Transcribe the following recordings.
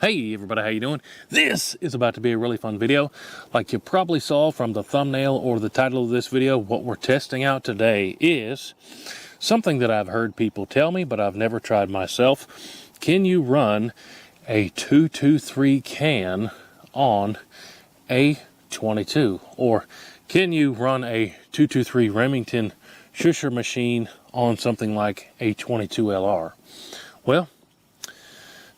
Hey everybody, how you doing? This is about to be a really fun video. Like you probably saw from the thumbnail or the title of this video, what we're testing out today is something that I've heard people tell me, but I've never tried myself. Can you run a 223 can on a 22? Or can you run a 223 Remington shusher machine on something like a 22 LR? Well,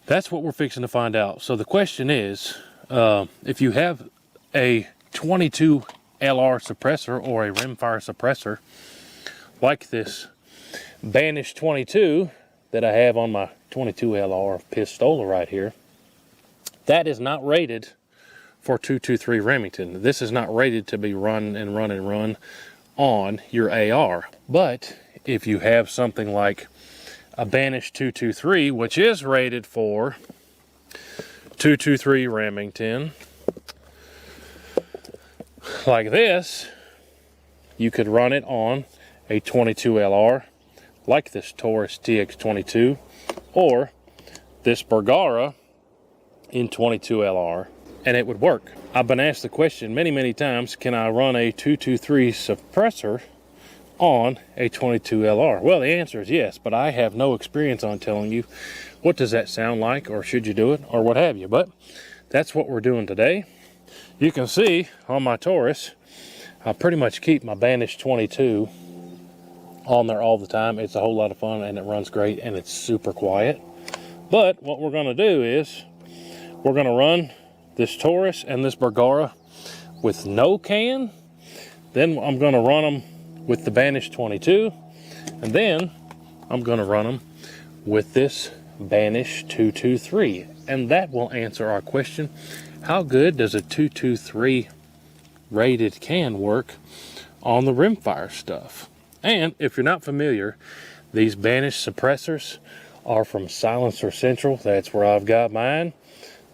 that's what we're fixing to find out. So the question is, if you have a 22 LR suppressor or a rimfire suppressor, like this Banish 22 that I have on my 22 LR pistola right here, that is not rated for 223 Remington. This is not rated to be run on your AR. But if you have something like a Banish 223, which is rated for 223 Remington, like this, you could run it on a 22 LR, like this Taurus TX22, or this Bergara in 22 LR, and it would work. I've been asked the question many times, can I run a 223 suppressor on a 22 LR? Well, the answer is yes, but I have no experience on telling you what does that sound like, or should you do it, or what have you. But that's what we're doing today. You can see on my Taurus, I pretty much keep my Banish 22 on there all the time. It's a whole lot of fun, and it runs great, and it's super quiet. But what we're going to do is we're going to run this Taurus and this Bergara with no can. Then I'm going to run them with the Banish 22, and then I'm going to run them with this Banish 223, and that will answer our question: how good does a 223 rated can work on the rimfire stuff? And if you're not familiar, these Banish suppressors are from Silencer Central. That's where I've got mine.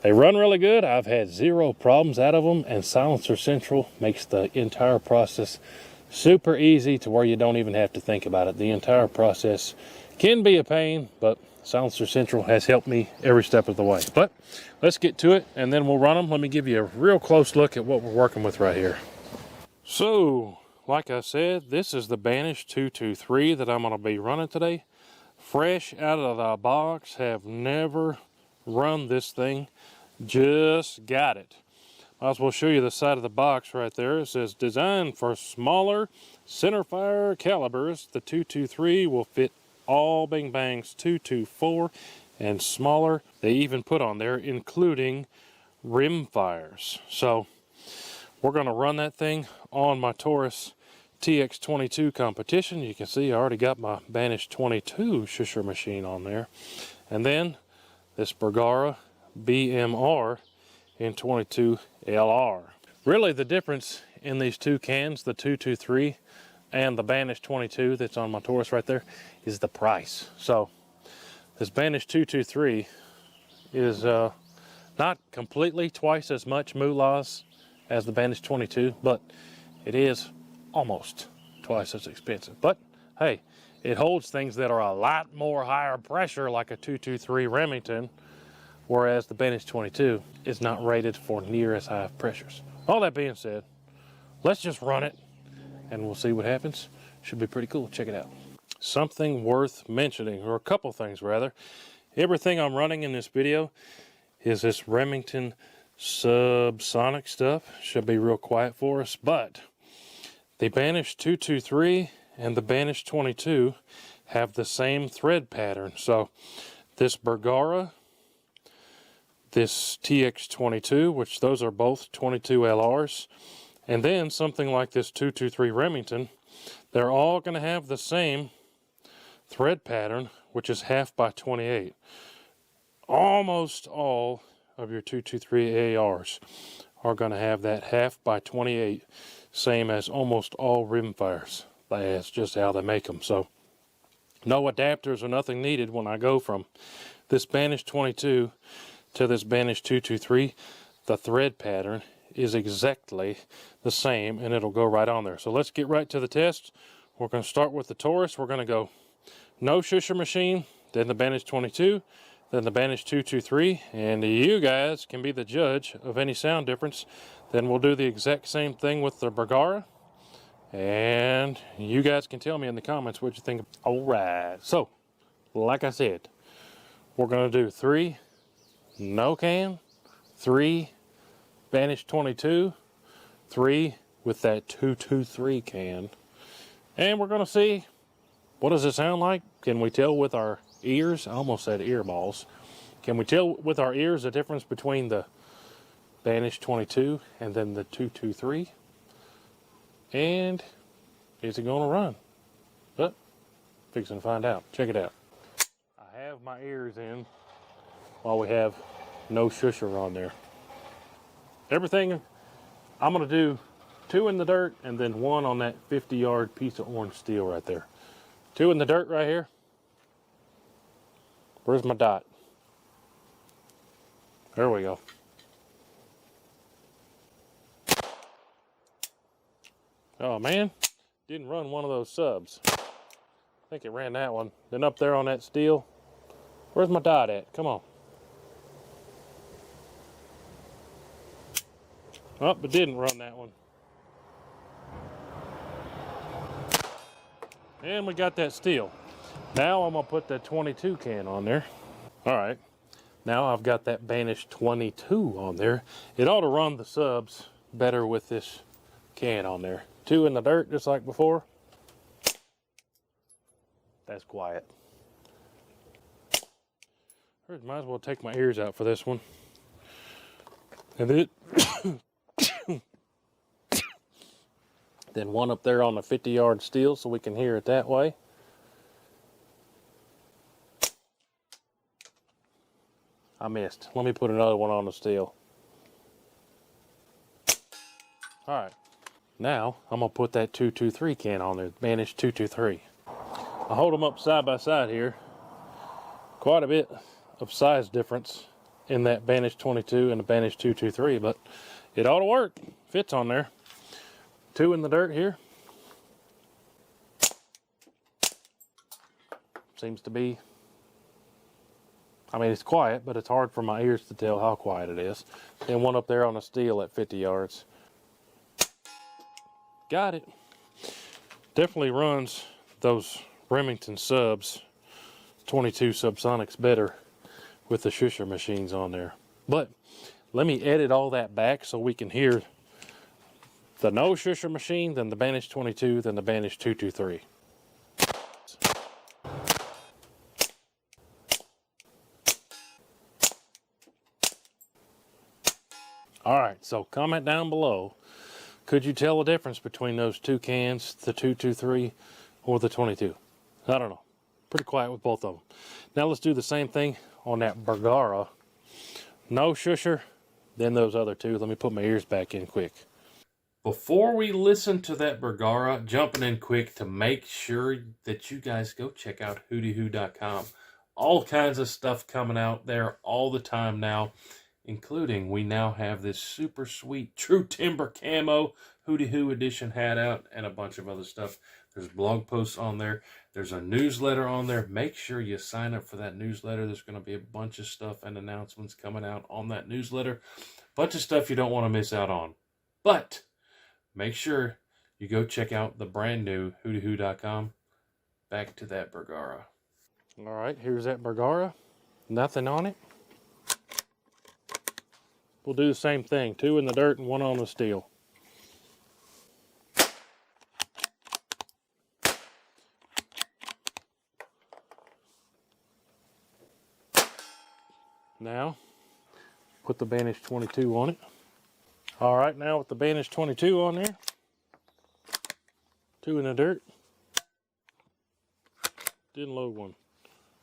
They run really good. I've had zero problems out of them, and Silencer Central makes the entire process super easy to where you don't even have to think about it. The entire process can be a pain, but Silencer Central has helped me every step of the way. But let's get to it, and then we'll run them. Let me give you a real close look at what we're working with right here. So, like I said, this is the Banish 223 that I'm going to be running today. Fresh out of the box, have never run this thing, just got it. Might as well show you the side of the box right there. It says designed for smaller centerfire calibers. The 223 will fit all Bing Bangs 224 and smaller. They even put on there including rimfires. So we're going to run that thing on my Taurus TX22 competition. You can see I already got my Banish 22 shusher machine on there. And then this Bergara BMR in 22 LR. Really the difference in these two cans, the 223 and the Banish 22 that's on my Taurus right there, is the price. So this Banish 223 is not completely twice as much moolahs as the Banish 22, but it is almost twice as expensive. But hey, it holds things that are a lot more higher pressure, like a 223 Remington, whereas the Banish 22 is not rated for near as high pressures. All that being said, let's just run it and we'll see what happens. Should be pretty cool. Check it out. Something worth mentioning, or a couple things rather. Everything I'm running in this video is this Remington subsonic stuff. Should be real quiet for us, but the Banish 223 and the Banish 22 have the same thread pattern. So this Bergara, this TX22, which those are both 22 LRs, and then something like this 223 Remington, they're all going to have the same thread pattern, which is 1/2 by 28. Almost all of your 223 ARs are going to have that 1/2 by 28, same as almost all rimfires. That's just how they make them. So no adapters or nothing needed when I go from this Banish 22 to this Banish 223. The thread pattern is exactly the same, and it'll go right on there. So let's get right to the test. We're going to start with the Taurus. We're going to go no shusher machine, then the Banish 22, than the Banish 223, and you guys can be the judge of any sound difference. Then we'll do the exact same thing with the Bergara, and you guys can tell me in the comments what you think. All right, so like I said, we're going to do 3 no can, 3 Banish 22, 3 with that 223 can, and we're going to see what does it sound like. Can we tell with our ears? I almost said earballs. Can we tell with our ears the difference between the Banish 22 and then the 223? And is it going to run? But fixing to find out. Check it out. I have my ears in while we have no shusher on there. Everything I'm going to do 2 in the dirt and then 1 on that 50-yard piece of orange steel right there. 2 in the dirt right here. Where's my dot? There we go. Oh man, didn't run one of those subs. I think it ran that one. Then up there on that steel. Where's my dot at? Come on. Oh, it didn't run that one. And we got that steel. Now I'm gonna put that 22 can on there. All right, now I've got that Banish 22 on there. It ought to run the subs better with this can on there. 2 in the dirt, just like before. That's quiet. Might as well take my ears out for this one. And it then 1 up there on the 50-yard steel so we can hear it that way. I missed. Let me put another one on the steel. Alright, now I'm going to put that 223 can on there, Banish 223. I hold them up side by side here. Quite a bit of size difference in that Banish 22 and the Banish 223, but it ought to work. Fits on there. 2 in the dirt here. Seems to be, I mean, it's quiet, but it's hard for my ears to tell how quiet it is. Then 1 up there on the steel at 50 yards. Got it. Definitely runs those Remington subs, 22 subsonics better with the shusher machines on there. But let me edit all that back so we can hear the no shusher machine, then the Banish 22, then the Banish 223. Alright, so comment down below. Could you tell the difference between those 2 cans, the 223 or the 22? I don't know. Pretty quiet with both of them. Now let's do the same thing on that Bergara. No shusher, then those other 2. Let me put my ears back in quick. Before we listen to that Bergara, jumping in quick to make sure that you guys go check out WHOTEEWHO.com. All kinds of stuff coming out there all the time now, including we now have this super sweet True Timber Camo WHOTEEWHO edition hat out and a bunch of other stuff. There's blog posts on there. There's a newsletter on there. Make sure you sign up for that newsletter. There's going to be a bunch of stuff and announcements coming out on that newsletter. Bunch of stuff you don't want to miss out on. But make sure you go check out the brand new WHOTEEWHO.com. Back to that Bergara. All right, here's that Bergara. Nothing on it. We'll do the same thing. 2 in the dirt and 1 on the steel. Now, put the Banish 22 on it. All right, now with the Banish 22 on there, 2 in the dirt. Didn't load one.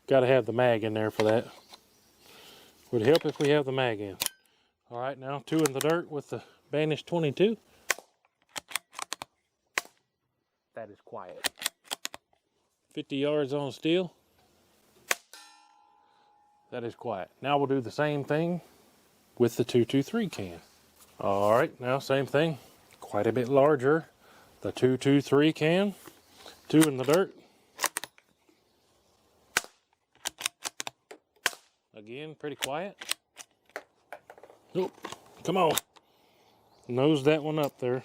Got to have the mag in there for that. Would help if we have the mag in. All right, now 2 in the dirt with the Banish 22. That is quiet. 50 yards on steel. That is quiet. Now we'll do the same thing with the 223 can. All right, now same thing. Quite a bit larger. The 223 can. 2 in the dirt. again, pretty quiet. Oh, come on. Nose that one up there.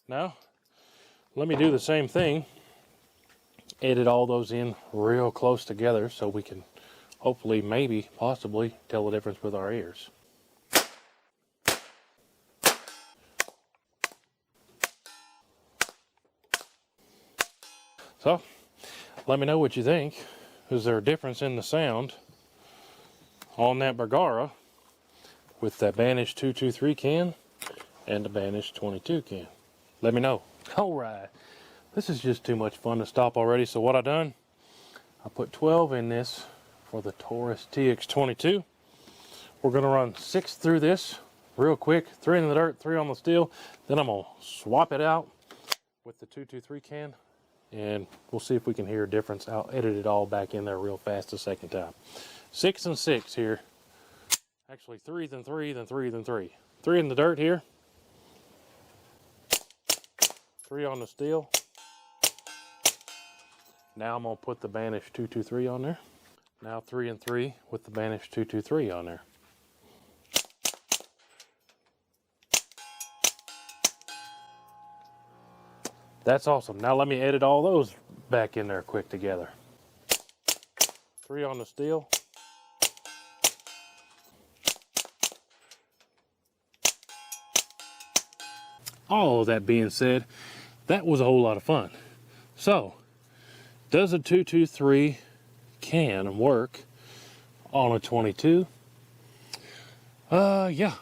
Now, let me do the same thing. Edit all those in real close together so we can hopefully, maybe, possibly tell the difference with our ears. So, let me know what you think. Is there a difference in the sound on that Bergara with the Banish 223 can and the Banish 22 can? Let me know. Alright, this is just too much fun to stop already. So what I done, I put 12 in this for the Taurus TX22. We're going to run 6 through this real quick. 3 in the dirt, 3 on the steel. Then I'm going to swap it out with the 223 can. And we'll see if we can hear a difference. I'll edit it all back in there real fast the second time. 6 and 6 here. Actually 3, then 3, then 3, then 3. 3 in the dirt here. 3 on the steel. Now I'm going to put the Banish 223 on there. Now 3 and 3 with the Banish 223 on there. That's awesome. Now let me edit all those back in there quick together. 3 on the steel. All of that being said, that was a whole lot of fun. So, does a 223 can work on a 22? Yeah,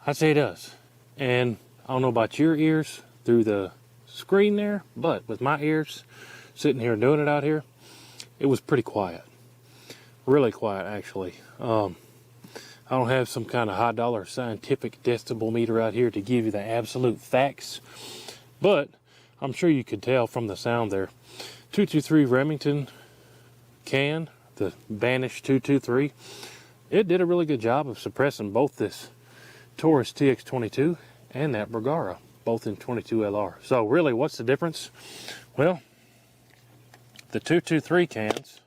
I'd say it does. And I don't know about your ears through the screen there, but with my ears sitting here doing it out here, it was pretty quiet. Really quiet, actually. I don't have some kind of high dollar scientific decibel meter out here to give you the absolute facts, but I'm sure you could tell from the sound there. 223 Remington can, the Banish 223, it did a really good job of suppressing both this Taurus TX22 and that Bergara, both in 22 LR. So really, what's the difference? Well, the 223 cans,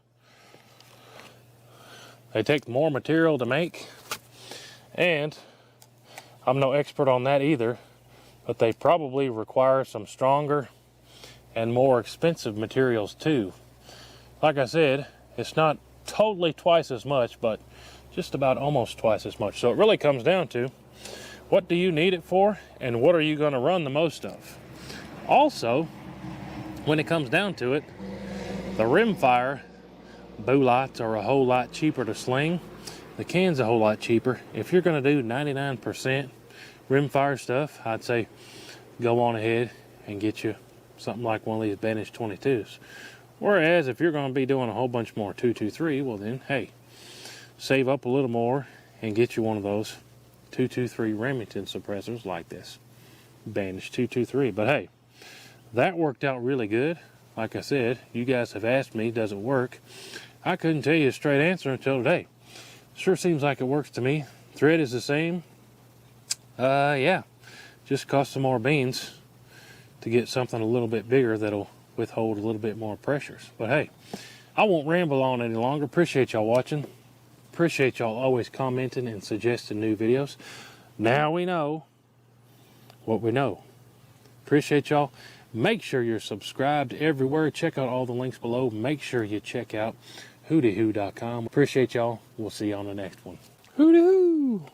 they take more material to make, and I'm no expert on that either, but they probably require some stronger and more expensive materials too. Like I said, it's not totally twice as much, but just about almost twice as much. So it really comes down to, what do you need it for, and what are you going to run the most of? Also, when it comes down to it, the rimfire bullets are a whole lot cheaper to sling. The can's a whole lot cheaper. If you're going to do 99% rimfire stuff, I'd say go on ahead and get you something like one of these Banish 22s. Whereas if you're going to be doing a whole bunch more 223, well then, hey, save up a little more and get you one of those 223 Remington suppressors like this Banish 223. But hey, that worked out really good. Like I said, you guys have asked me, does it work? I couldn't tell you a straight answer until today. Sure seems like it works to me. Thread is the same. Yeah, just cost some more beans to get something a little bit bigger that'll withhold a little bit more pressures. But hey, I won't ramble on any longer. Appreciate y'all watching. Appreciate y'all always commenting and suggesting new videos. Now we know what we know. Appreciate y'all. Make sure you're subscribed everywhere. Check out all the links below. Make sure you check out WHOTEEWHO.com. Appreciate y'all. We'll see you on the next one. WHOTEEWHO!